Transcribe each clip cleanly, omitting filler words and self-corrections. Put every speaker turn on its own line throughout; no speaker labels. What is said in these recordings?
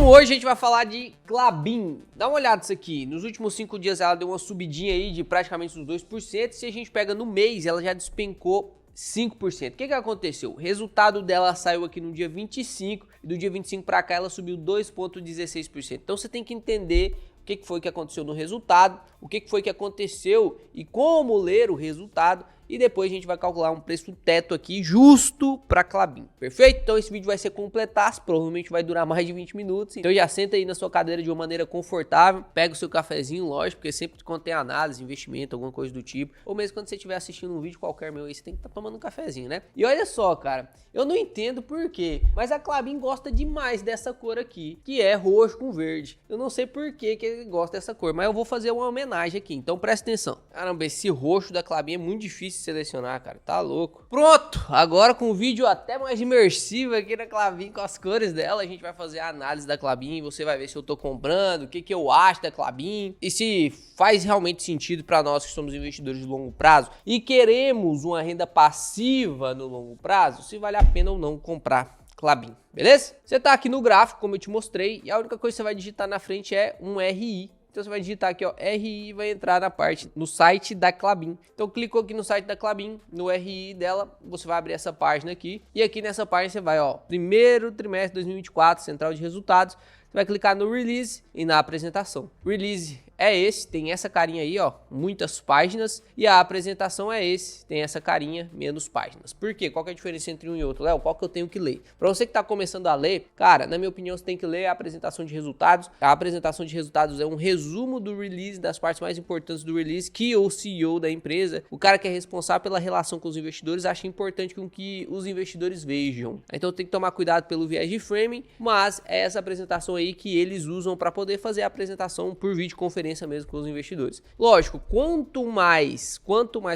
hoje a gente vai falar de Klabin. Dá uma olhada nisso aqui. Nos últimos 5 dias ela deu uma subidinha aí de praticamente uns 2%. Se a gente pega no mês, ela já despencou 5%. O que aconteceu? O resultado dela saiu aqui no dia 25 e do dia 25 para cá ela subiu 2,16%. Então você tem que entender o que foi que aconteceu no resultado, o que foi que aconteceu e como ler o resultado. E depois a gente vai calcular um preço teto aqui justo para Klabin, perfeito? Então esse vídeo vai ser completaço, provavelmente vai durar mais de 20 minutos. Então já senta aí na sua cadeira de uma maneira confortável, pega o seu cafezinho, lógico, porque sempre quando tem análise, investimento, alguma coisa do tipo, ou mesmo quando você estiver assistindo um vídeo qualquer meu aí, você tem que estar tomando um cafezinho, né? E olha só, cara, eu não entendo por quê, mas a Klabin gosta demais dessa cor aqui, que é roxo com verde. Eu não sei por que ele gosta dessa cor, mas eu vou fazer uma homenagem aqui, então presta atenção. Caramba, esse roxo da Klabin é muito difícil selecionar, cara, tá louco. Pronto, agora com um vídeo até mais imersivo aqui na Klabin, com as cores dela, a gente vai fazer a análise da Klabin, você vai ver se eu tô comprando, o que eu acho da Klabin e se faz realmente sentido para nós que somos investidores de longo prazo e queremos uma renda passiva no longo prazo, se vale a pena ou não comprar Klabin, beleza? Você tá aqui no gráfico, como eu te mostrei, e a única coisa que você vai digitar na frente é um RI. Então você vai digitar aqui, ó, RI, vai entrar na parte, no site da Klabin. Então clicou aqui no site da Klabin, no RI dela, você vai abrir essa página aqui. E aqui nessa página você vai, ó, primeiro trimestre de 2024, central de resultados. Você vai clicar no Release e na apresentação. Release é esse, tem essa carinha aí, ó, muitas páginas. E a apresentação é esse, tem essa carinha, menos páginas. Por quê? Qual que é a diferença entre um e outro? Léo, qual que eu tenho que ler? Para você que tá começando a ler, cara, na minha opinião, você tem que ler a apresentação de resultados. A apresentação de resultados é um resumo do release, das partes mais importantes do release, que o CEO da empresa, o cara que é responsável pela relação com os investidores, acha importante com que os investidores vejam. Então tem que tomar cuidado pelo viés de framing, mas é essa apresentação aí que eles usam para poder fazer a apresentação por videoconferência mesmo com os investidores. Lógico, quanto mais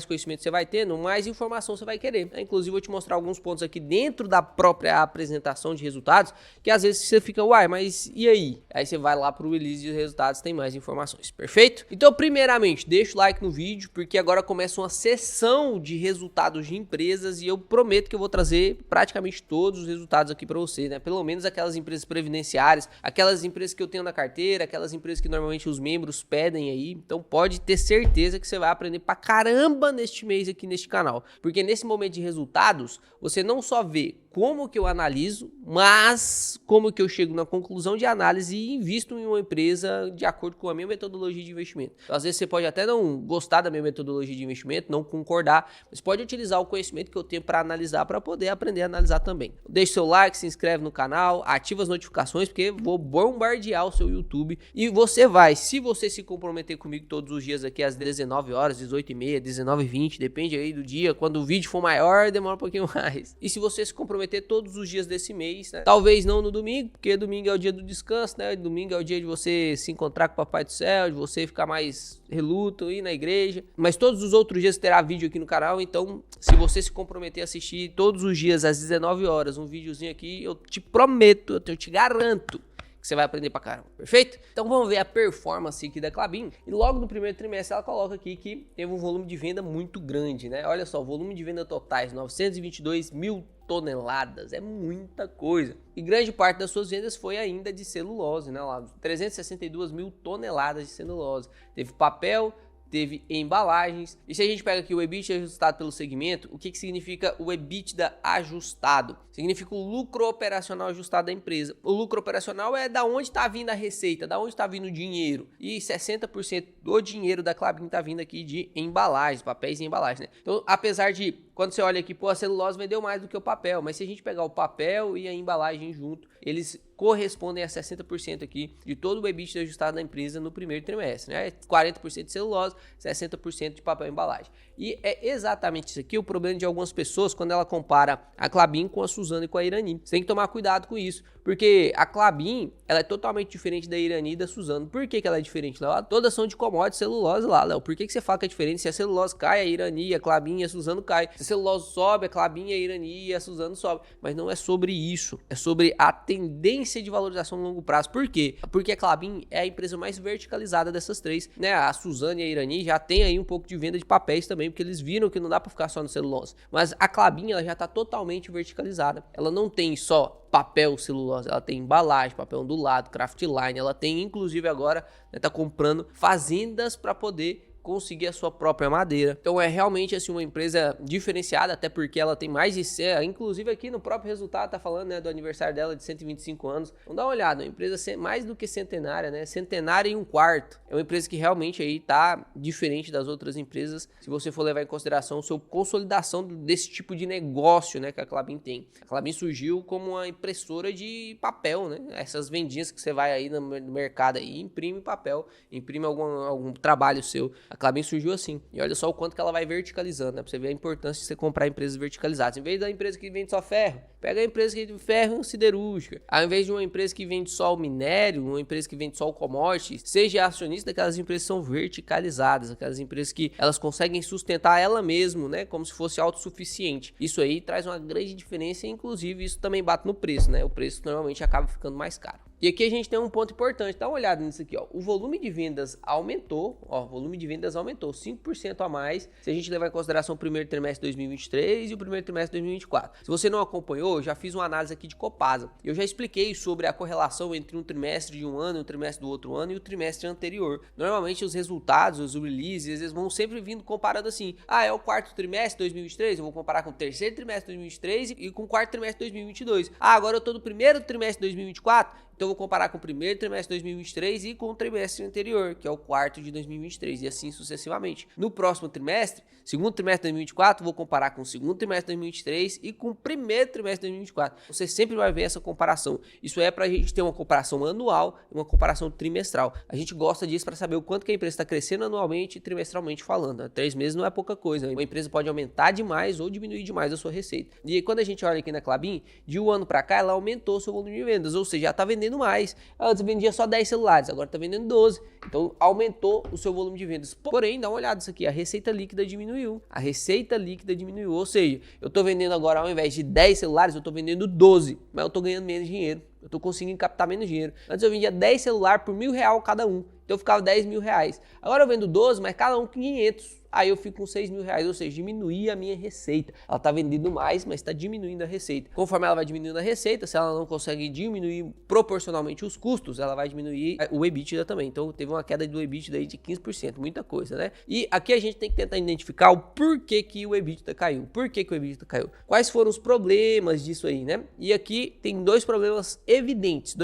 conhecimento você vai tendo, mais informação você vai querer. Inclusive, eu vou te mostrar alguns pontos aqui dentro da própria apresentação de resultados, que às vezes você fica, uai, mas e aí? Aí você vai lá para o release de resultados, tem mais informações, perfeito? Então, primeiramente, deixa o like no vídeo, porque agora começa uma sessão de resultados de empresas e eu prometo que eu vou trazer praticamente todos os resultados aqui para você, né? Pelo menos aquelas empresas previdenciárias, aquelas empresas que eu tenho na carteira, aquelas empresas que normalmente os membros pedem aí, então pode ter certeza que você vai aprender pra caramba neste mês aqui neste canal, porque nesse momento de resultados, você não só vê como que eu analiso, mas como que eu chego na conclusão de análise e invisto em uma empresa de acordo com a minha metodologia de investimento. Então, às vezes você pode até não gostar da minha metodologia de investimento, não concordar, mas pode utilizar o conhecimento que eu tenho para analisar, para poder aprender a analisar também. Deixe seu like, se inscreve no canal, ativa as notificações, porque vou bombardear o seu YouTube e você vai, se você se comprometer comigo todos os dias aqui às 19 horas, 18h30, 19h20, depende aí do dia, quando o vídeo for maior, demora um pouquinho mais. E se você se comprometer todos os dias desse mês, né? Talvez não no domingo, porque domingo é o dia do descanso, né? Domingo é o dia de você se encontrar com o Papai do Céu, de você ficar mais reluto, ir na igreja. Mas todos os outros dias terá vídeo aqui no canal, então se você se comprometer a assistir todos os dias às 19 horas um videozinho aqui, eu te prometo, eu te garanto que você vai aprender pra caramba, perfeito? Então vamos ver a performance aqui da Klabin. E logo no primeiro trimestre ela coloca aqui que teve um volume de venda muito grande, né? Olha só, volume de venda totais, 922 mil toneladas, é muita coisa. E grande parte das suas vendas foi ainda de celulose, né? Lá, 362 mil toneladas de celulose. Teve papel, teve embalagens. E se a gente pega aqui o EBITDA ajustado pelo segmento, o que significa o EBITDA ajustado? Significa o lucro operacional ajustado da empresa. O lucro operacional é da onde está vindo a receita, da onde está vindo o dinheiro. E 60% do dinheiro da Klabin está vindo aqui de embalagens, papéis e embalagens, né? Então, apesar de, quando você olha aqui, pô, a celulose vendeu mais do que o papel, mas se a gente pegar o papel e a embalagem junto, eles correspondem a 60% aqui de todo o EBITDA ajustado da empresa no primeiro trimestre, né? 40% de celulose, 60% de papel e embalagem. E é exatamente isso aqui o problema de algumas pessoas quando ela compara a Klabin com a Suzano e com a Irani. Você tem que tomar cuidado com isso, porque a Klabin, ela é totalmente diferente da Irani e da Suzano. Por que ela é diferente, Léo? Todas são de commodity celulose lá, Léo. Por que você fala que é diferente? Se a celulose cai, a Irani, a Klabin e a Suzano cai. Se a celulose sobe, a Klabin, a Irani e a Suzano sobe. Mas não é sobre isso. É sobre a tendência tendência de valorização no longo prazo. Por quê? Porque a Klabin é a empresa mais verticalizada dessas três, né? A Suzano e a Irani já tem aí um pouco de venda de papéis também, porque eles viram que não dá para ficar só no celulose. Mas a Klabin, ela já tá totalmente verticalizada. Ela não tem só papel celulose, ela tem embalagem, papel ondulado, craftline, ela tem inclusive agora, né, tá comprando fazendas para poder conseguir a sua própria madeira. Então é realmente assim uma empresa diferenciada, até porque ela tem mais de 100, inclusive aqui no próprio resultado tá falando, né, do aniversário dela de 125 anos. Vamos dar uma olhada, uma empresa mais do que centenária, né, centenária e um quarto. É uma empresa que realmente aí tá diferente das outras empresas, se você for levar em consideração a sua consolidação desse tipo de negócio, né, que a Klabin tem. A Klabin surgiu como uma impressora de papel, né, essas vendinhas que você vai aí no mercado aí, imprime papel, imprime algum trabalho seu. A Klabin surgiu assim. E olha só o quanto que ela vai verticalizando, né? Pra você ver a importância de você comprar empresas verticalizadas. Em vez da empresa que vende só ferro, pega a empresa que vende ferro siderúrgica. Ao invés de uma empresa que vende só o minério, uma empresa que vende só o commodity, seja acionista daquelas empresas que são verticalizadas, aquelas empresas que elas conseguem sustentar ela mesma, né? Como se fosse autossuficiente. Isso aí traz uma grande diferença e, inclusive, isso também bate no preço, né? O preço normalmente acaba ficando mais caro. E aqui a gente tem um ponto importante, dá uma olhada nisso aqui, ó. O volume de vendas aumentou, ó, o volume de vendas aumentou 5% a mais, se a gente levar em consideração o primeiro trimestre de 2023 e o primeiro trimestre de 2024. Se você não acompanhou, eu já fiz uma análise aqui de Copasa. Eu já expliquei sobre a correlação entre um trimestre de um ano e um trimestre do outro ano e o trimestre anterior. Normalmente os resultados, os releases, eles vão sempre vindo comparando assim, é o quarto trimestre de 2023, eu vou comparar com o terceiro trimestre de 2023 e com o quarto trimestre de 2022. Agora eu tô no primeiro trimestre de 2024, então eu vou comparar com o primeiro trimestre de 2023 e com o trimestre anterior, que é o quarto de 2023, e assim sucessivamente. No próximo trimestre, segundo trimestre de 2024, vou comparar com o segundo trimestre de 2023 e com o primeiro trimestre de 2024. Você sempre vai ver essa comparação. Isso é para a gente ter uma comparação anual e uma comparação trimestral. A gente gosta disso para saber o quanto que a empresa está crescendo anualmente e trimestralmente falando. 3 meses não é pouca coisa. Uma empresa pode aumentar demais ou diminuir demais a sua receita. E aí, quando a gente olha aqui na Klabin, de um ano para cá, ela aumentou seu volume de vendas, ou seja, já está vendendo mais. Antes vendia só 10 celulares, agora está vendendo 12. Então aumentou o seu volume de vendas. Porém, dá uma olhada nisso aqui, a receita líquida diminuiu. A receita líquida diminuiu, ou seja, eu estou vendendo agora ao invés de 10 celulares, eu estou vendendo 12, mas eu estou ganhando menos dinheiro. Eu estou conseguindo captar menos dinheiro. Antes eu vendia 10 celulares por R$1.000 cada um, então eu ficava R$10.000. Agora eu vendo 12, mas cada um 500. Aí eu fico com R$6.000, ou seja, diminuir a minha receita. Ela está vendendo mais, mas está diminuindo a receita. Conforme ela vai diminuindo a receita, se ela não consegue diminuir proporcionalmente os custos, ela vai diminuir o EBITDA também. Então teve uma queda do EBITDA aí de 15%, muita coisa, né? E aqui a gente tem que tentar identificar o porquê que o EBITDA caiu. Por que o EBITDA caiu? Quais foram os problemas disso aí, né? E aqui tem dois problemas evidentes.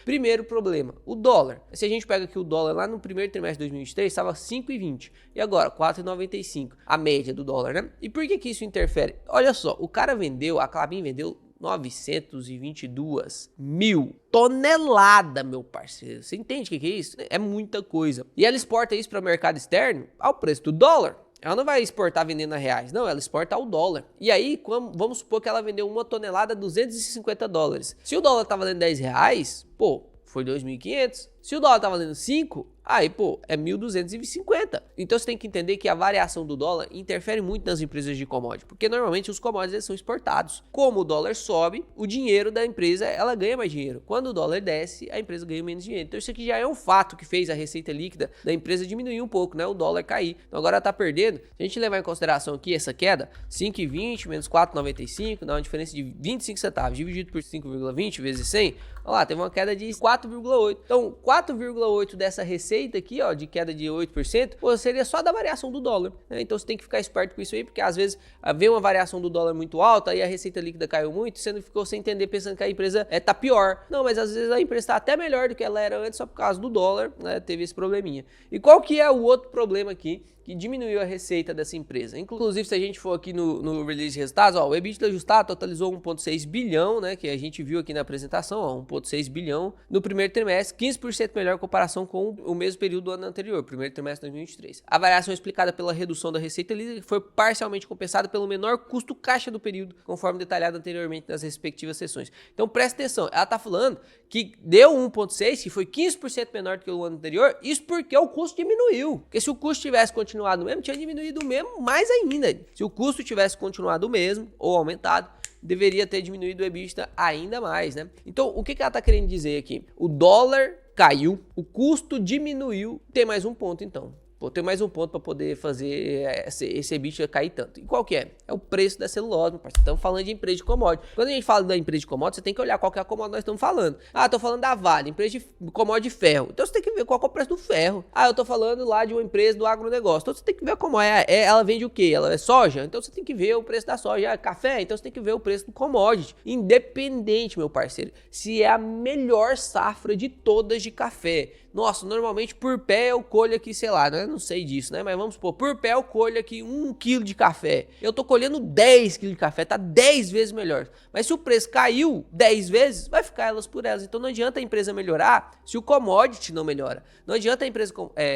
Primeiro problema, o dólar. Se a gente pega aqui o dólar lá no primeiro trimestre de 2023, estava 5,20. E agora, 4,95, a média do dólar, né? E por que isso interfere? Olha só, o cara vendeu, a Klabin vendeu 922 mil toneladas, meu parceiro. Você entende o que é isso? É muita coisa. E ela exporta isso para o mercado externo ao preço do dólar. Ela não vai exportar vendendo a reais, não, ela exporta ao dólar. E aí, vamos supor que ela vendeu uma tonelada a $250. Se o dólar tá valendo R$10, pô, foi 2.500. Se o dólar tá valendo 5, aí, pô, é 1.250. Então você tem que entender que a variação do dólar interfere muito nas empresas de commodity, porque normalmente os commodities eles são exportados. Como o dólar sobe, o dinheiro da empresa, ela ganha mais dinheiro. Quando o dólar desce, a empresa ganha menos dinheiro. Então isso aqui já é um fato que fez a receita líquida da empresa diminuir um pouco, né? O dólar cair. Então agora ela tá perdendo. Se a gente levar em consideração aqui essa queda, 5,20 menos 4,95, dá uma diferença de 25 centavos, dividido por 5,20 vezes 100, olha lá, teve uma queda de 4,8. Então 4,8 dessa receita aqui, ó, de queda de 8%, pô, seria só da variação do dólar, né? Então você tem que ficar esperto com isso aí, porque às vezes vê uma variação do dólar muito alta e a receita líquida caiu muito, você não ficou sem entender, pensando que a empresa tá pior. Não, mas às vezes a empresa tá até melhor do que ela era antes, só por causa do dólar, né? Teve esse probleminha. E qual que é o outro problema aqui que diminuiu a receita dessa empresa? Inclusive, se a gente for aqui no release de resultados, ó, o EBITDA ajustado totalizou 1,6 bilhão, né, que a gente viu aqui na apresentação, ó, 1,6 bilhão no primeiro trimestre, 15% melhor em comparação com o mesmo período do ano anterior, primeiro trimestre de 2023. A variação explicada pela redução da receita líquida foi parcialmente compensada pelo menor custo caixa do período, conforme detalhado anteriormente nas respectivas sessões. Então, presta atenção, ela tá falando que deu 1,6, que foi 15% menor do que o ano anterior, isso porque o custo diminuiu. Porque se o custo tivesse continuado o mesmo, tinha diminuído mesmo mais ainda. Se o custo tivesse continuado o mesmo ou aumentado, deveria ter diminuído o EBITDA ainda mais, né? Então, o que ela tá querendo dizer aqui? O dólar caiu, o custo diminuiu, tem mais um ponto então. Vou ter mais um ponto para poder fazer esse EBITDA cair tanto. E qual que é? É o preço da celulose, meu parceiro. Estamos falando de empresa de commodity. Quando a gente fala da empresa de commodity, você tem que olhar qual que é a commodity que nós estamos falando. Ah, eu tô falando da Vale, empresa de commodity de ferro. Então você tem que ver qual que é o preço do ferro. Ah, eu tô falando lá de uma empresa do agronegócio. Então você tem que ver como é. Ela vende o quê? Ela é soja? Então você tem que ver o preço da soja. É café? Então você tem que ver o preço do commodity. Independente, meu parceiro, se é a melhor safra de todas de café. Nossa, normalmente por pé eu colho aqui, sei lá, né? Não sei disso, né? Mas vamos supor, por pé eu colho aqui 1 kg de café. Eu tô colhendo 10 kg de café, tá 10 vezes melhor. Mas se o preço caiu 10 vezes, vai ficar elas por elas. Então não adianta a empresa melhorar se o commodity não melhora. Não adianta a empresa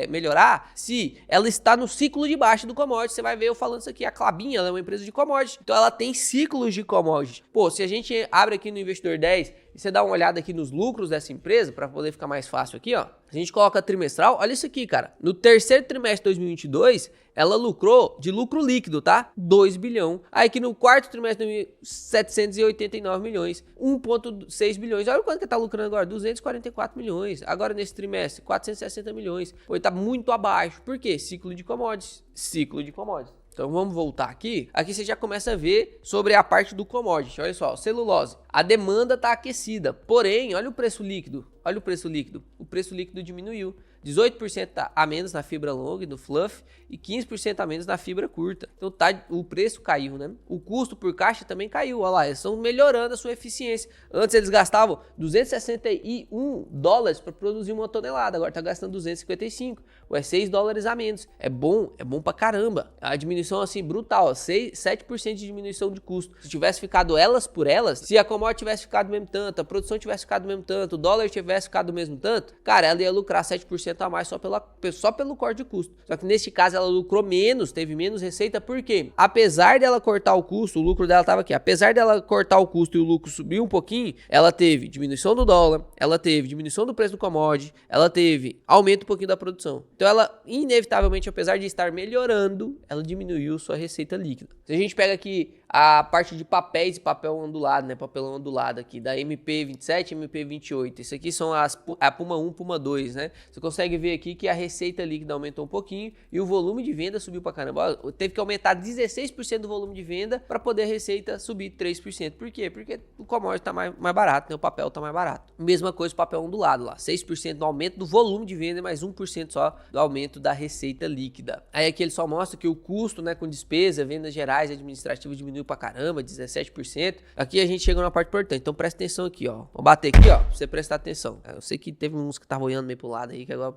melhorar se ela está no ciclo de baixa do commodity. Você vai ver eu falando isso aqui, a Klabin, ela é uma empresa de commodity. Então ela tem ciclos de commodity. Pô, se a gente abre aqui no Investidor 10 e você dá uma olhada aqui nos lucros dessa empresa, para poder ficar mais fácil aqui, ó. A gente coloca trimestral, olha isso aqui, cara. No terceiro trimestre de 2022, ela lucrou de lucro líquido, tá? 2 bilhão. Aí aqui no quarto trimestre, 789 milhões. 1,6 bilhões. Olha quanto que tá lucrando agora, 244 milhões. Agora nesse trimestre, 460 milhões. Pô, tá muito abaixo. Por quê? Ciclo de commodities. Ciclo de commodities. Então vamos voltar aqui. Aqui você já começa a ver sobre a parte do commodity. Olha só, celulose. A demanda está aquecida. Porém, olha o preço líquido. Olha o preço líquido. O preço líquido diminuiu. 18% a menos na fibra longa e no fluff e 15% a menos na fibra curta. Então o preço caiu, né? O custo por caixa também caiu. Olha lá, eles estão melhorando a sua eficiência. Antes eles gastavam 261 dólares para produzir uma tonelada. Agora está gastando 255. Ou é 6 dólares a menos. É bom pra caramba. A diminuição assim brutal, 7% de diminuição de custo. Se tivesse ficado elas por elas, se a commodity tivesse ficado do mesmo tanto, a produção tivesse ficado do mesmo tanto, o dólar tivesse ficado do mesmo tanto, cara, ela ia lucrar 7% a mais só pelo corte de custo. Só que neste caso ela lucrou menos, teve menos receita, por quê? Apesar dela cortar o custo, o lucro dela estava aqui, apesar dela cortar o custo e o lucro subir um pouquinho, ela teve diminuição do dólar, ela teve diminuição do preço do commodity, ela teve aumento um pouquinho da produção. Então ela, inevitavelmente, apesar de estar melhorando, ela diminuiu sua receita líquida. Se a gente pega aqui a parte de papéis e papel ondulado, né? Papelão ondulado aqui, da MP27 e MP28. Isso aqui são a Puma 1, Puma 2, né? Você consegue ver aqui que a receita líquida aumentou um pouquinho e o volume de venda subiu pra caramba. Ó, teve que aumentar 16% do volume de venda para poder a receita subir 3%. Por quê? Porque o commodity tá mais barato, né? O papel tá mais barato. Mesma coisa o papel ondulado lá. 6% do aumento do volume de venda, mais 1% só do aumento da receita líquida. Aí aqui ele só mostra que o custo, né, com despesa, vendas gerais e administrativas diminuiu pra caramba, 17%. Aqui a gente chega numa parte importante, então presta atenção aqui, ó. Vou bater aqui, ó, pra você prestar atenção. Eu sei que teve uns que estavam olhando meio pro lado aí, que agora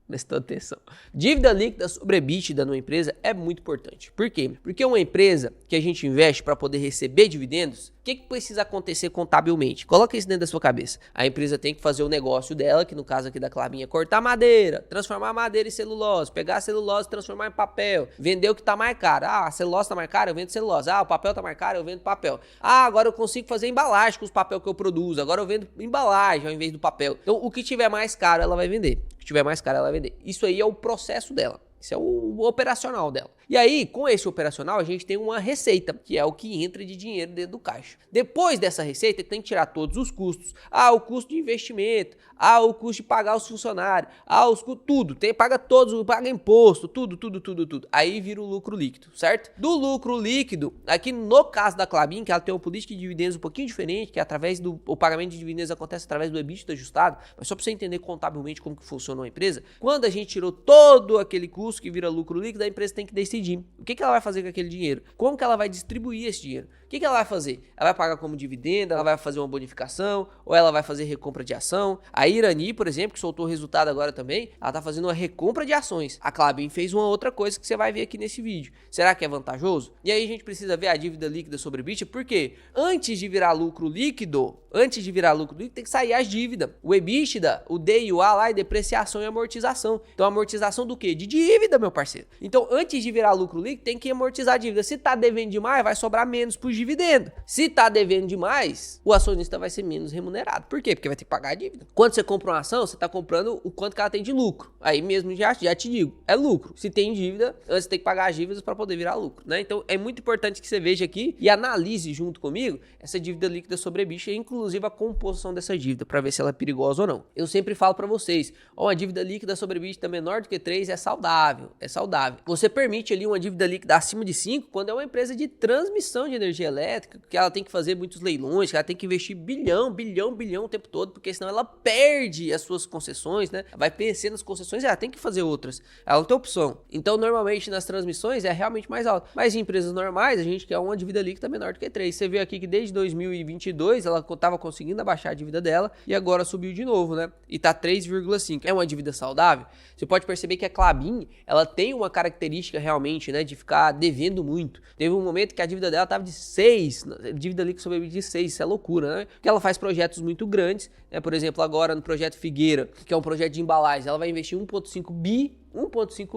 prestou atenção. Dívida líquida sobre EBITDA numa empresa é muito importante. Por quê? Porque uma empresa que a gente investe para poder receber dividendos, o que precisa acontecer contabilmente? Coloca isso dentro da sua cabeça. A empresa tem que fazer o negócio dela, que no caso aqui da Klabin é cortar madeira, transformar madeira em celulose, pegar a celulose e transformar em papel, vender o que tá mais caro. Ah, a celulose tá mais cara, eu vendo celulose. Ah, o papel tá mais caro, eu vendo papel. Ah, agora eu consigo fazer embalagem com os papéis que eu produzo. Agora eu vendo embalagem ao invés do papel. Então, o que tiver mais caro, ela vai vender. O que tiver mais caro, ela vai vender. Isso aí é o processo dela. Isso é o operacional dela. E aí, com esse operacional, a gente tem uma receita, que é o que entra de dinheiro dentro do caixa. Depois dessa receita, tem que tirar todos os custos. Ah, o custo de investimento. Ah, o custo de pagar os funcionários. Ah, os custos, tudo. Paga todos, paga imposto, tudo. Aí vira o lucro líquido, certo? Do lucro líquido, aqui no caso da Klabin, que ela tem uma política de dividendos um pouquinho diferente, que é através o pagamento de dividendos acontece através do EBITDA ajustado, mas só para você entender contabilmente como que funciona uma empresa, quando a gente tirou todo aquele custo que vira lucro líquido, a empresa tem que decidir o que ela vai fazer com aquele dinheiro, como que ela vai distribuir esse dinheiro. O que ela vai fazer? Ela vai pagar como dividendo, ela vai fazer uma bonificação, ou ela vai fazer recompra de ação. A Irani, por exemplo, que soltou o resultado agora também, ela tá fazendo uma recompra de ações. A Klabin fez uma outra coisa que você vai ver aqui nesse vídeo. Será que é vantajoso? E aí a gente precisa ver a dívida líquida sobre EBITDA, porque antes de virar lucro líquido, tem que sair as dívidas. O EBITDA, o D e o A lá é depreciação e amortização. Então amortização do quê? De dívida, meu parceiro. Então antes de virar virar lucro líquido, tem que amortizar a dívida. Se tá devendo demais, vai sobrar menos pro dividendo. Se tá devendo demais, o acionista vai ser menos remunerado. Por quê? Porque vai ter que pagar a dívida. Quando você compra uma ação, você tá comprando o quanto que ela tem de lucro. Aí mesmo já te digo, é lucro. Se tem dívida, antes você tem que pagar as dívidas para poder virar lucro, né? Então é muito importante que você veja aqui e analise junto comigo essa dívida líquida sobre EBITDA, inclusive a composição dessa dívida, para ver se ela é perigosa ou não. Eu sempre falo para vocês, uma dívida líquida sobre EBITDA menor do que 3 é saudável, Você permite ali uma dívida líquida acima de 5 quando é uma empresa de transmissão de energia elétrica, que ela tem que fazer muitos leilões, que ela tem que investir bilhão o tempo todo, porque senão ela perde as suas concessões, né? Vai vencer nas concessões e ela tem que fazer outras. Ela não tem opção. Então, normalmente nas transmissões é realmente mais alto. Mas em empresas normais, a gente quer uma dívida líquida menor do que 3. Você vê aqui que desde 2022 ela estava conseguindo abaixar a dívida dela e agora subiu de novo, né? E tá 3,5. É uma dívida saudável? Você pode perceber que a Klabin, ela tem uma característica realmente, né, de ficar devendo muito. Teve um momento que a dívida dela estava de 6, dívida líquida sobre EBITDA de 6, isso é loucura, né? Porque ela faz projetos muito grandes, né? Por exemplo, agora no projeto Figueira, que é um projeto de embalagem, ela vai investir 1,5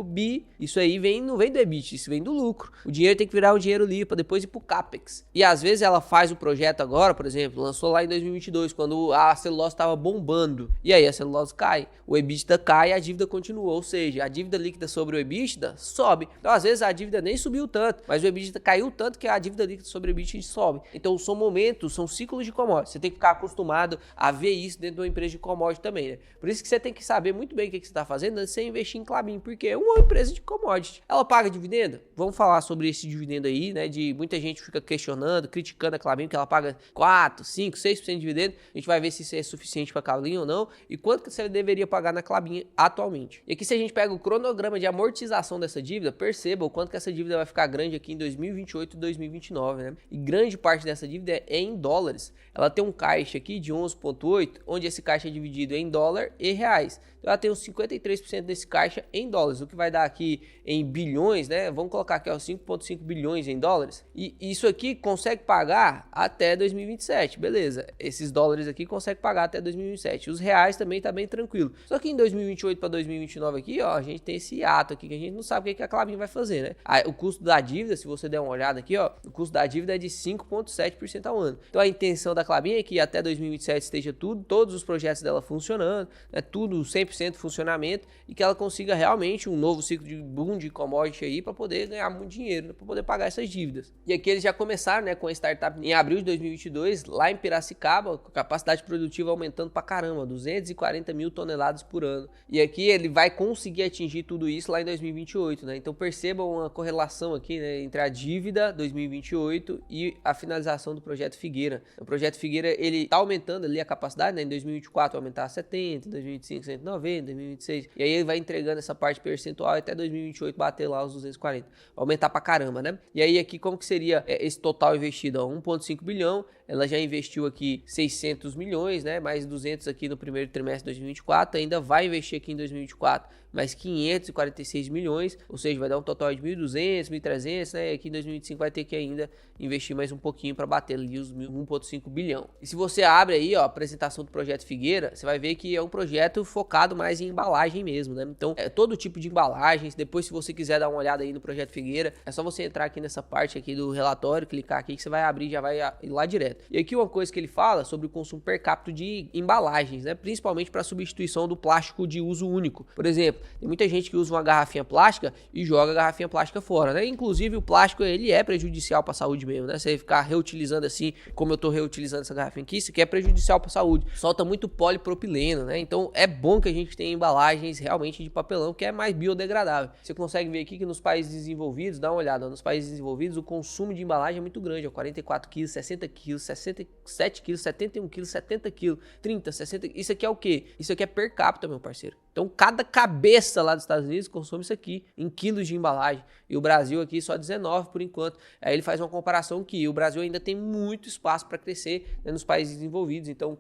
bi, isso aí não vem do EBIT, isso vem do lucro. O dinheiro tem que virar o dinheiro livre para depois ir pro CAPEX. E às vezes ela faz o projeto agora, por exemplo, lançou lá em 2022, quando a celulose estava bombando. E aí a celulose cai, o EBITDA cai e a dívida continua. Ou seja, a dívida líquida sobre o EBITDA sobe. Então às vezes a dívida nem subiu tanto, mas o EBITDA caiu tanto que a dívida líquida sobre o EBITDA sobe. Então são momentos, são ciclos de commodity. Você tem que ficar acostumado a ver isso dentro de uma empresa de commodity também, né? Por isso que você tem que saber muito bem o que você está fazendo antes de você investir em Klabin, porque é uma empresa de commodity. Ela paga dividendo? Vamos falar sobre esse dividendo aí, né? De muita gente fica questionando, criticando a Klabin, que ela paga 4, 5, 6% de dividendo. A gente vai ver se isso é suficiente para a Klabin ou não e quanto que você deveria pagar na Klabin atualmente. E aqui, se a gente pega o cronograma de amortização dessa dívida, perceba o quanto que essa dívida vai ficar grande aqui em 2028 e 2029, né? E grande parte dessa dívida é em dólares. Ela tem um caixa aqui de 11,8, onde esse caixa é dividido em dólar e reais. Então ela tem uns 53% desse caixa em dólares, o que vai dar aqui em bilhões, né? Vamos colocar aqui, ó, 5,5 bilhões em dólares. E isso aqui consegue pagar até 2027, beleza. Esses dólares aqui consegue pagar até 2027. Os reais também tá bem tranquilo. Só que em 2028 para 2029 aqui, ó, a gente tem esse ato aqui que a gente não sabe o que a Klabin vai fazer, né? O custo da dívida, se você der uma olhada aqui, ó, o custo da dívida é de 5,7% ao ano. Então a intenção da Klabin é que até 2027 esteja todos os projetos dela funcionando, né? Tudo 100% funcionamento e que ela consiga realmente um novo ciclo de boom de commodity aí para poder ganhar muito dinheiro, né? Para poder pagar essas dívidas. E aqui eles já começaram, né, com a startup em abril de 2022 lá em Piracicaba, com a capacidade produtiva aumentando pra caramba, 240 mil toneladas por ano. E aqui ele vai conseguir atingir tudo isso lá em 2028, né? Então percebam uma correlação aqui, né, entre a dívida 2028 e a finalização do projeto Figueira. O projeto Figueira, ele tá aumentando ali a capacidade, né? Em 2024 vai aumentar a 70, em 2025 190, 2026, e aí ele vai entregando essa parte percentual até 2028 bater lá os 240, aumentar pra caramba, né? E aí aqui como que seria esse total investido? 1,5 bilhão, ela já investiu aqui 600 milhões, né? Mais 200 aqui no primeiro trimestre de 2024, ainda vai investir aqui em 2024 mais 546 milhões, ou seja, vai dar um total de 1.200, 1.300, né? E aqui em 2025 vai ter que ainda investir mais um pouquinho para bater ali os 1,5 bilhão. E se você abre aí, ó, a apresentação do projeto Figueira, você vai ver que é um projeto focado mais em embalagem mesmo, né? Então, é todo tipo de embalagens. Depois, se você quiser dar uma olhada aí no projeto Figueira, é só você entrar aqui nessa parte aqui do relatório, clicar aqui que você vai abrir e já vai ir lá direto. E aqui uma coisa que ele fala sobre o consumo per capita de embalagens, né? Principalmente para substituição do plástico de uso único. Por exemplo, tem muita gente que usa uma garrafinha plástica e joga a garrafinha plástica fora, né? Inclusive o plástico, ele é prejudicial para a saúde mesmo, né? Você ficar reutilizando assim, como eu tô reutilizando essa garrafinha aqui, isso aqui é prejudicial para a saúde. Solta muito polipropileno, né? Então é bom que a gente tenha embalagens realmente de papelão, que é mais biodegradável. Você consegue ver aqui que nos países desenvolvidos, dá uma olhada, nos países desenvolvidos o consumo de embalagem é muito grande, ó, 44 quilos, 60 quilos, 67 quilos, 71 quilos, 70 quilos, 30, 60, isso aqui é o quê? Isso aqui é per capita, meu parceiro. Então cada cabeça lá dos Estados Unidos consome isso aqui em quilos de embalagem. E o Brasil aqui só 19 por enquanto. Aí ele faz uma comparação que o Brasil ainda tem muito espaço para crescer, né, nos países desenvolvidos. Então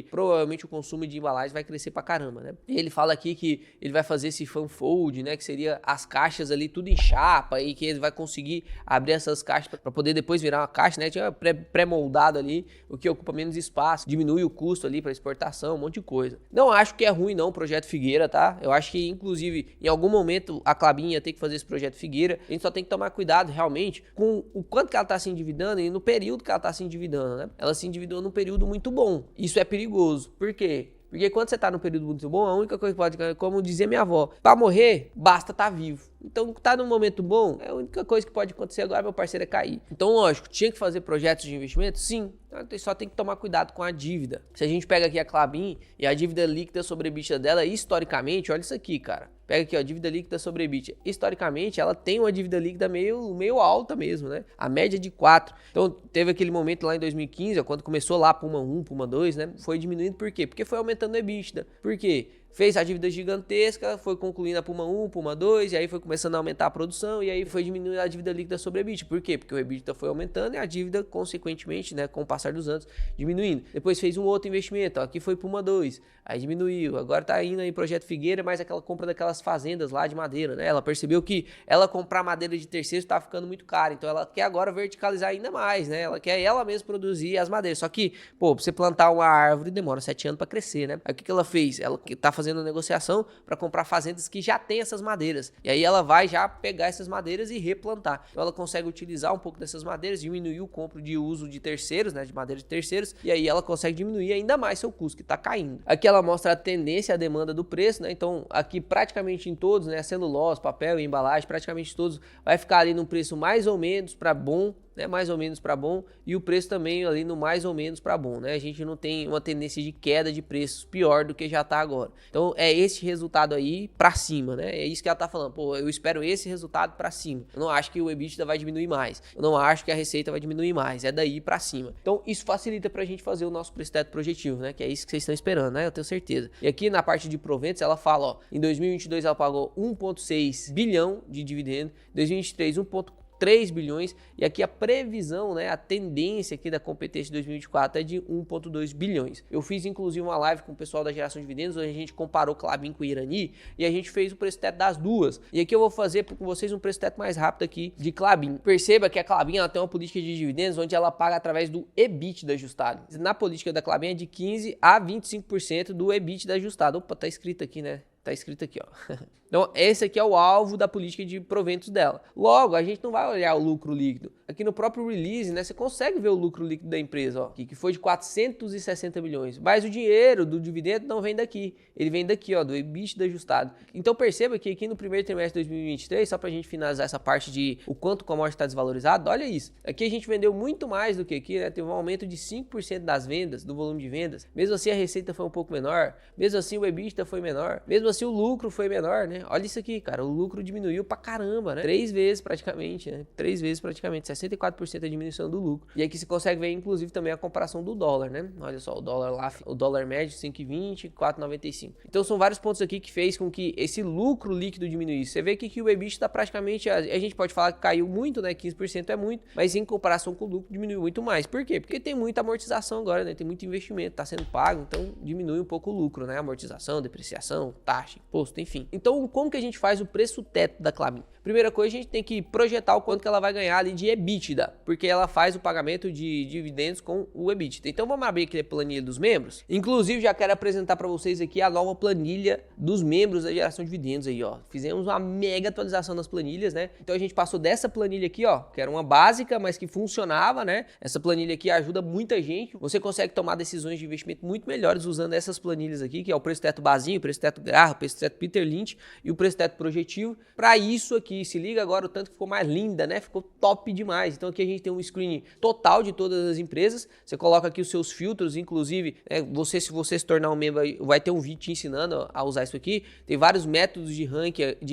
provavelmente o consumo de embalagem vai crescer pra caramba, né? E ele fala aqui que ele vai fazer esse esse fanfold, né, que seria as caixas ali tudo em chapa e que ele vai conseguir abrir essas caixas para poder depois virar uma caixa, né, tinha pré-moldado ali, o que ocupa menos espaço, diminui o custo ali para exportação, um monte de coisa. Não acho que é ruim não o projeto Figueira, tá? Eu acho que inclusive em algum momento a Klabin ia ter que fazer esse projeto Figueira. A gente só tem que tomar cuidado realmente com o quanto que ela tá se endividando e no período que ela tá se endividando, né? Ela se endividou num período muito bom. Isso é perigoso. Por quê? Porque quando você tá num período muito bom, a única coisa que pode, como dizia minha avó, pra morrer, basta estar vivo. Então, tá num momento bom, a única coisa que pode acontecer agora, meu parceiro, é cair. Então, lógico, tinha que fazer projetos de investimento? Sim. Só tem que tomar cuidado com a dívida. Se a gente pega aqui a Klabin e a dívida líquida sobre EBITDA dela, historicamente, olha isso aqui, cara. Pega aqui, ó, dívida líquida sobre EBITDA. Historicamente, ela tem uma dívida líquida meio alta mesmo, né? A média de 4. Então, teve aquele momento lá em 2015, ó, quando começou lá Puma 1, Puma 2, né? Foi diminuindo por quê? Porque foi aumentando o EBITDA. Por quê? Fez a dívida gigantesca, foi concluindo a Puma 1, Puma 2, e aí foi começando a aumentar a produção, e aí foi diminuindo a dívida líquida sobre a EBITDA. Por quê? Porque o EBITDA foi aumentando e a dívida, consequentemente, né, com o passar dos anos, diminuindo. Depois fez um outro investimento, ó, aqui foi Puma 2, aí diminuiu. Agora tá indo aí Projeto Figueira, mais aquela compra daquelas fazendas lá de madeira, né? Ela percebeu que ela comprar madeira de terceiros tá ficando muito caro, então ela quer agora verticalizar ainda mais, né? Ela quer ela mesma produzir as madeiras. Só que, pô, pra você plantar uma árvore demora 7 anos pra crescer, né? Aí o que ela fez? Ela tá fazendo a negociação para comprar fazendas que já tem essas madeiras. E aí ela vai já pegar essas madeiras e replantar. Então ela consegue utilizar um pouco dessas madeiras, diminuir o compro de uso de terceiros, né, de madeira de terceiros, e aí ela consegue diminuir ainda mais seu custo, que está caindo. Aqui ela mostra a tendência, a demanda do preço, né? Então aqui praticamente em todos, né, celulose, papel e embalagem, praticamente todos vai ficar ali num preço mais ou menos para bom, né, mais ou menos para bom, e o preço também ali no mais ou menos para bom, né? A gente não tem uma tendência de queda de preços pior do que já tá agora. Então é esse resultado aí para cima, né? É isso que ela tá falando. Pô, eu espero esse resultado para cima. Eu não acho que o EBITDA vai diminuir mais. Eu não acho que a receita vai diminuir mais. É daí para cima. Então isso facilita pra gente fazer o nosso preço teto projetivo, né? Que é isso que vocês estão esperando, né? Eu tenho certeza. E aqui na parte de proventos ela fala, ó, em 2022 ela pagou 1,6 bilhão de dividendo, em 2023 1,3 bilhões, e aqui a previsão, né, a tendência aqui da competência de 2024 é de 1,2 bilhões. Eu fiz inclusive uma live com o pessoal da geração de dividendos, onde a gente comparou Klabin com Irani, e a gente fez o preço teto das duas. E aqui eu vou fazer com vocês um preço teto mais rápido aqui de Klabin. Perceba que a Klabin ela tem uma política de dividendos onde ela paga através do EBITDA ajustado. Na política da Klabin é de 15 a 25% do EBITDA ajustado. Opa, tá escrito aqui, né? Tá escrito aqui, ó. Então, esse aqui é o alvo da política de proventos dela. Logo, a gente não vai olhar o lucro líquido. Aqui no próprio release, né, você consegue ver o lucro líquido da empresa, ó, que foi de 460 milhões. Mas o dinheiro do dividendo não vem daqui. Ele vem daqui, ó, do EBITDA ajustado. Então, perceba que aqui no primeiro trimestre de 2023, só pra gente finalizar essa parte de o quanto o commodity está desvalorizado, olha isso. Aqui a gente vendeu muito mais do que aqui, né? Teve um aumento de 5% das vendas, do volume de vendas. Mesmo assim, a receita foi um pouco menor. Mesmo assim, o EBITDA foi menor. Mesmo assim, o lucro foi menor, né? Olha isso aqui, cara. O lucro diminuiu pra caramba, né? 3 vezes praticamente, né? 3 vezes praticamente. 64% a diminuição do lucro. E aqui você consegue ver, inclusive, também a comparação do dólar, né? Olha só, o dólar lá, o dólar médio, 5,20, 4,95. Então, são vários pontos aqui que fez com que esse lucro líquido diminuísse. Você vê que o EBITDA tá praticamente, a gente pode falar que caiu muito, né? 15% é muito, mas em comparação com o lucro diminuiu muito mais. Por quê? Porque tem muita amortização agora, né? Tem muito investimento, tá sendo pago, então diminui um pouco o lucro, né? Amortização, depreciação, taxa, imposto, enfim. Então, como que a gente faz o preço teto da Klabin? Primeira coisa, a gente tem que projetar o quanto que ela vai ganhar ali de EBITDA, porque ela faz o pagamento de dividendos com o EBITDA. Então, vamos abrir aqui a planilha dos membros. Inclusive, já quero apresentar para vocês aqui a nova planilha dos membros da geração de dividendos aí, ó. Fizemos uma mega atualização das planilhas, né? Então, a gente passou dessa planilha aqui, ó, que era uma básica, mas que funcionava, né? Essa planilha aqui ajuda muita gente. Você consegue tomar decisões de investimento muito melhores usando essas planilhas aqui, que é o preço teto Basinho, o preço teto Graham, o preço teto Peter Lynch e o preço teto projetivo. Para isso aqui, se liga agora o tanto que ficou mais linda, né? Ficou top demais. Então aqui a gente tem um screen total de todas as empresas. Você coloca aqui os seus filtros, inclusive, né, se você se tornar um membro, vai ter um vídeo te ensinando a usar isso aqui. Tem vários métodos de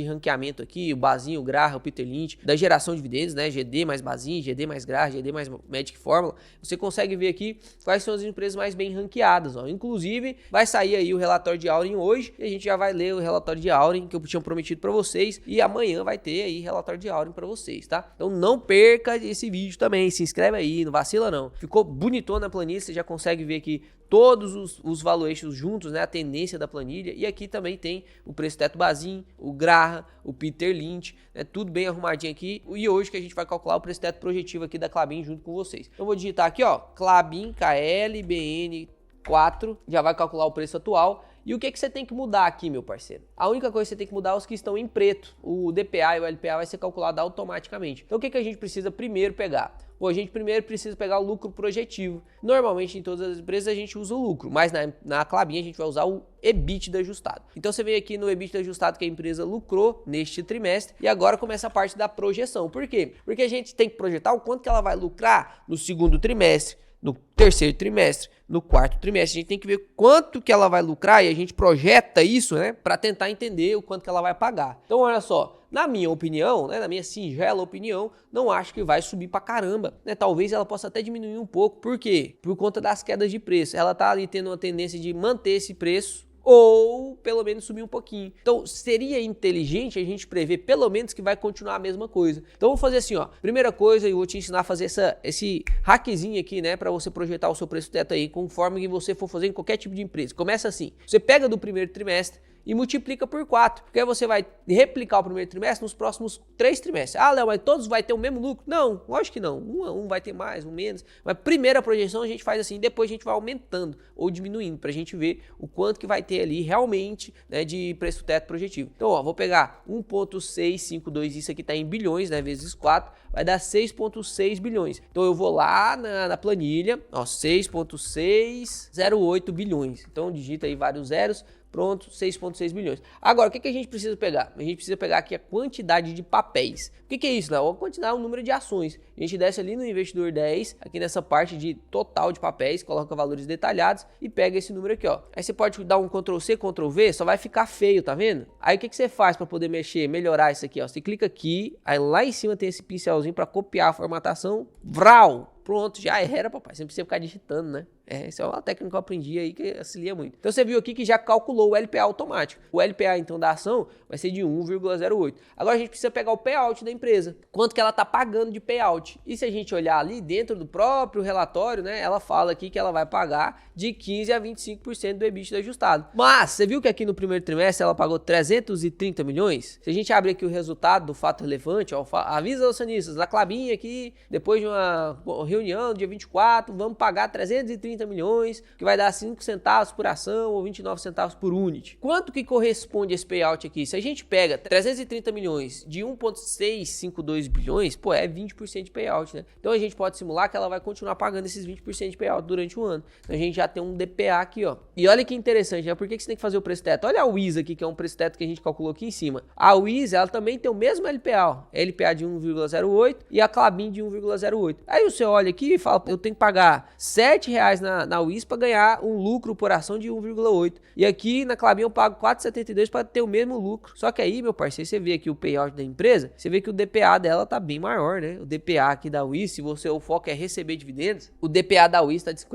ranqueamento aqui, o Basinho, o Graham, o Peter Lynch, da geração de dividendos, né? GD mais Basinho, GD mais Graham, GD mais Magic Formula. Você consegue ver aqui quais são as empresas mais bem ranqueadas, ó. Inclusive, vai sair aí o relatório de Auren hoje e a gente já vai ler o relatório de Auren que eu tinha prometido para vocês. E amanhã vai ter aí relatório de Auren para vocês, tá? Então não perca esse vídeo também. Se inscreve aí, não vacila não. Ficou bonitona a planilha, você já consegue ver aqui todos os valuations juntos, né? A tendência da planilha. E aqui também tem o preço teto Bazin, o Graham, o Peter Lynch, né? Tudo bem arrumadinho aqui. E hoje que a gente vai calcular o preço teto projetivo aqui da Klabin junto com vocês. Então vou digitar aqui, ó, Klabin, KLBN 4, já vai calcular o preço atual. E o que você tem que mudar aqui, meu parceiro? A única coisa que você tem que mudar é os que estão em preto. O DPA e o LPA vai ser calculado automaticamente. Então o que a gente precisa primeiro pegar? Pô, a gente primeiro precisa pegar o lucro projetivo. Normalmente em todas as empresas a gente usa o lucro, mas na Klabin a gente vai usar o EBITDA ajustado. Então você vem aqui no EBITDA ajustado que a empresa lucrou neste trimestre e agora começa a parte da projeção. Por quê? Porque a gente tem que projetar o quanto que ela vai lucrar no segundo trimestre, no terceiro trimestre, no quarto trimestre. A gente tem que ver quanto que ela vai lucrar e a gente projeta isso, né, para tentar entender o quanto que ela vai pagar. Então olha só, na minha opinião, né, na minha singela opinião, não acho que vai subir pra caramba, né? Talvez ela possa até diminuir um pouco. Por quê? Por conta das quedas de preço. Ela tá ali tendo uma tendência de manter esse preço ou pelo menos subir um pouquinho. Então seria inteligente a gente prever pelo menos que vai continuar a mesma coisa. Então vamos fazer assim, ó. Primeira coisa, eu vou te ensinar a fazer esse hackzinho aqui, né, para você projetar o seu preço teto aí conforme que você for fazer em qualquer tipo de empresa. Começa assim. Você pega do primeiro trimestre e multiplica por 4, porque aí você vai replicar o primeiro trimestre nos próximos 3 trimestres. Ah, Léo, mas todos vai ter o mesmo lucro? Não, lógico que não. Um vai ter mais, um menos. Mas primeira projeção a gente faz assim, depois a gente vai aumentando ou diminuindo, pra gente ver o quanto que vai ter ali realmente, né, de preço teto projetivo. Então, ó, vou pegar 1,652, isso aqui tá em bilhões, né, vezes 4, vai dar 6,6 bilhões. Então eu vou lá na planilha, ó, 6,608 bilhões. Então digita aí vários zeros. Pronto, 6,6 bilhões. Agora, o que a gente precisa pegar? A gente precisa pegar aqui a quantidade de papéis. O que é isso, Léo? A quantidade é o número de ações. A gente desce ali no investidor 10, aqui nessa parte de total de papéis, coloca valores detalhados e pega esse número aqui, ó. Aí você pode dar um Ctrl+C, Ctrl+V, só vai ficar feio, tá vendo? Aí o que você faz para poder mexer, melhorar isso aqui, ó? Você clica aqui, aí lá em cima tem esse pincelzinho para copiar a formatação. Vral! Pronto, já era, papai. Você não precisa ficar digitando, né? Essa é uma técnica que eu aprendi aí que auxilia muito. Então você viu aqui que já calculou o LPA automático. O LPA, então, da ação vai ser de 1,08. Agora a gente precisa pegar o payout da empresa. Quanto que ela tá pagando de payout. E se a gente olhar ali dentro do próprio relatório, né? Ela fala aqui que ela vai pagar de 15% a 25% do EBITDA ajustado. Mas, você viu que aqui no primeiro trimestre ela pagou 330 milhões? Se a gente abre aqui o resultado do fato relevante, ó, avisa os acionistas, da Klabin aqui, depois de uma reunião, dia 24, vamos pagar 330 milhões, que vai dar 5 centavos por ação ou 29 centavos por unit. Quanto que corresponde esse payout aqui? Se a gente pega 330 milhões de 1,652 bilhões, pô, é 20% de payout, né? Então a gente pode simular que ela vai continuar pagando esses 20% de payout durante o ano. Então a gente já tem um DPA aqui, ó. E olha que interessante, né? Por que você tem que fazer o preço teto? Olha a WIS aqui, que é um preço teto que a gente calculou aqui em cima. A WIS, ela também tem o mesmo LPA, ó. LPA de 1,08 e a Klabin de 1,08. Aí você olha aqui e fala, eu tenho que pagar R$7 na WIS para ganhar um lucro por ação de 1,8. E aqui na Klabin eu pago 4,72 para ter o mesmo lucro. Só que aí, meu parceiro, você vê aqui o payout da empresa, você vê que o DPA dela tá bem maior, né? O DPA aqui da WIS, se o foco é receber dividendos, o DPA da WIS tá de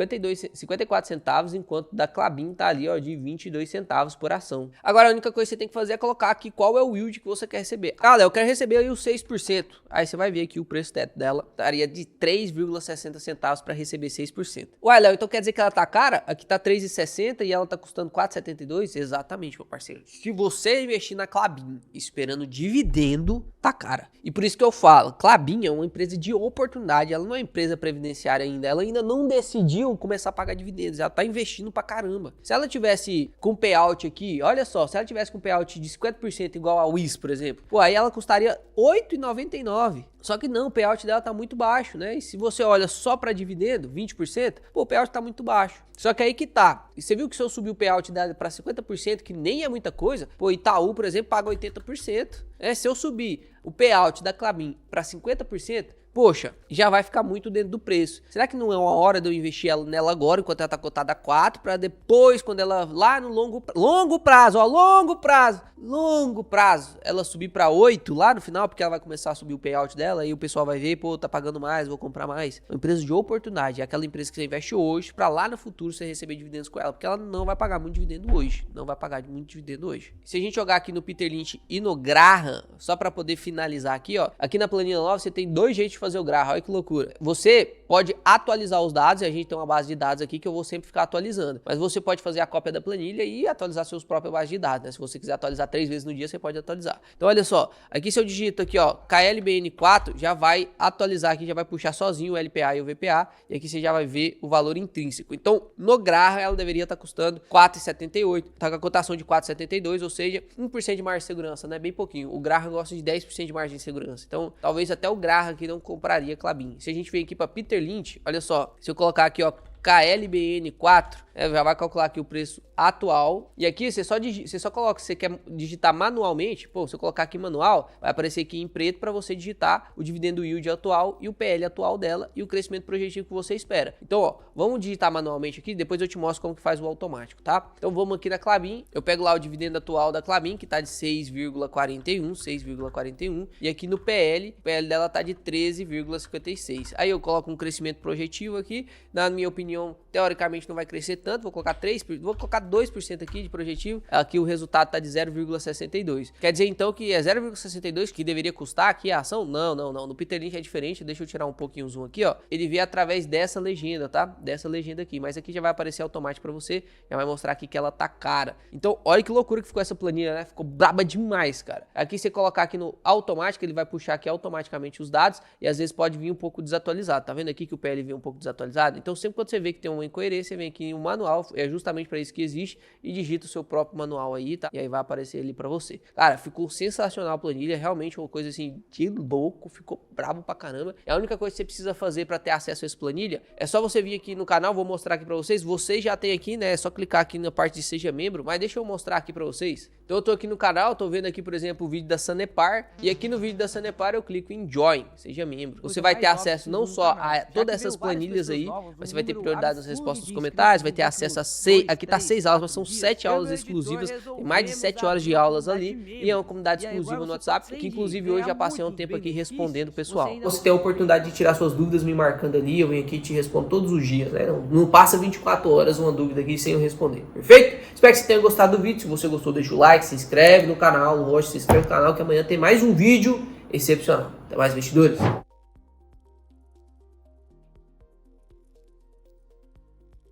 54 centavos, enquanto da Klabin tá ali, ó, de 22 centavos por ação. Agora a única coisa que você tem que fazer é colocar aqui qual é o yield que você quer receber. Ah, Léo, eu quero receber aí os 6%. Aí você vai ver que o preço teto dela estaria de 3,60 centavos para receber 6%. Ué, Léo, então quer dizer que ela tá cara? Aqui tá 3,60 e ela tá custando 4,72? Exatamente, meu parceiro. Se você investir na Klabin esperando dividendo, tá cara. E por isso que eu falo, Klabin é uma empresa de oportunidade, ela não é empresa previdenciária ainda, ela ainda não decidiu começar a pagar dividendos, ela tá investindo pra caramba. Se ela tivesse com payout aqui, olha só, se ela tivesse com payout de 50% igual a WIS, por exemplo, pô, aí ela custaria R$8,99. Só que não, o payout dela tá muito baixo, né? E se você olha só para dividendo, 20%, pô, o payout tá muito baixo. Só que aí que tá. E você viu que se eu subir o payout dela para 50%, que nem é muita coisa, pô, Itaú, por exemplo, paga 80%. Se eu subir o payout da Klabin para 50%, poxa, já vai ficar muito dentro do preço. Será que não é uma hora de eu investir nela agora, enquanto ela tá cotada a 4, para depois, quando ela lá no longo prazo, longo prazo ela subir para 8 lá no final, porque ela vai começar a subir o payout dela e o pessoal vai ver, pô, tá pagando mais, vou comprar mais. Uma empresa de oportunidade, é aquela empresa que você investe hoje para lá no futuro você receber dividendos com ela, porque ela não vai pagar muito dividendo hoje, não vai pagar muito dividendo hoje. Se a gente jogar aqui no Peter Lynch e no Graham, só para poder finalizar aqui, ó, aqui na planilha nova você tem dois jeitos de fazer o Graham, olha que loucura. Você pode atualizar os dados, e a gente tem uma base de dados aqui que eu vou sempre ficar atualizando, mas você pode fazer a cópia da planilha e atualizar seus próprios bases de dados, né? Se você quiser atualizar 3 vezes no dia, você pode atualizar. Então olha só, aqui se eu digito aqui, ó, KLBN4, já vai atualizar aqui, já vai puxar sozinho o LPA e o VPA, e aqui você já vai ver o valor intrínseco. Então, no Graham, ela deveria estar custando 4,78, tá com a cotação de 4,72, ou seja, 1% de margem de segurança, né? Bem pouquinho. O Graham gosta de 10% de margem de segurança. Então, talvez até o Graham aqui não compraria Klabin. Se a gente vem aqui para Peter Lynch, olha só, se eu colocar aqui, ó, KLBN4, já vai calcular aqui o preço atual. E aqui você só coloca, se você quer digitar manualmente, pô, se eu colocar aqui manual, vai aparecer aqui em preto para você digitar o dividendo yield atual e o PL atual dela e o crescimento projetivo que você espera. Então, ó, vamos digitar manualmente aqui, depois eu te mostro como que faz o automático, tá? Então vamos aqui na Klabin, eu pego lá o dividendo atual da Klabin, que tá de 6,41, e aqui no PL, o PL dela tá de 13,56. Aí eu coloco um crescimento projetivo aqui, na minha opinião, teoricamente não vai crescer tanto, vou colocar 2% aqui de projetivo, aqui o resultado tá de 0,62. Quer dizer então que é 0,62 que deveria custar aqui a ação? Não, no Peter Lynch é diferente, deixa eu tirar um pouquinho o zoom aqui, ó, ele vê através dessa legenda, tá? Dessa legenda aqui, mas aqui já vai aparecer automático pra você, já vai mostrar aqui que ela tá cara. Então, olha que loucura que ficou essa planilha, né? Ficou braba demais, cara. Aqui você colocar aqui no automático, ele vai puxar aqui automaticamente os dados e às vezes pode vir um pouco desatualizado. Tá vendo aqui que o PL vem um pouco desatualizado? Então, sempre quando você vê que tem uma incoerência, você vem aqui em um manual, é justamente para isso que existe, e digita o seu próprio manual aí, tá? E aí vai aparecer ali para você. Cara, ficou sensacional a planilha, realmente uma coisa assim de louco, ficou brabo pra caramba. E a única coisa que você precisa fazer para ter acesso a essa planilha é só você vir aqui no canal, vou mostrar aqui para vocês. Vocês já tem aqui, né? É só clicar aqui na parte de seja membro, mas deixa eu mostrar aqui para vocês. Então eu tô aqui no canal, tô vendo aqui, por exemplo, o vídeo da Sanepar, e aqui no vídeo da Sanepar eu clico em Join, seja membro. Você vai ter acesso não só a todas essas planilhas aí, mas você vai ter prioridade nas respostas dos comentários, vai ter acesso a 6, aqui tá 6 aulas, mas são 7 aulas exclusivas, tem mais de 7 horas de aulas ali, e é uma comunidade exclusiva no WhatsApp, que inclusive hoje já passei um tempo aqui respondendo o pessoal. Você tem a oportunidade de tirar suas dúvidas me marcando ali, eu venho aqui e te respondo todos os dias, né? Não passa 24 horas uma dúvida aqui sem eu responder, perfeito? Espero que você tenha gostado do vídeo, se você gostou deixa o like, se inscreve no canal, não gosta, se inscreve no canal, que amanhã tem mais um vídeo excepcional. Até mais, investidores!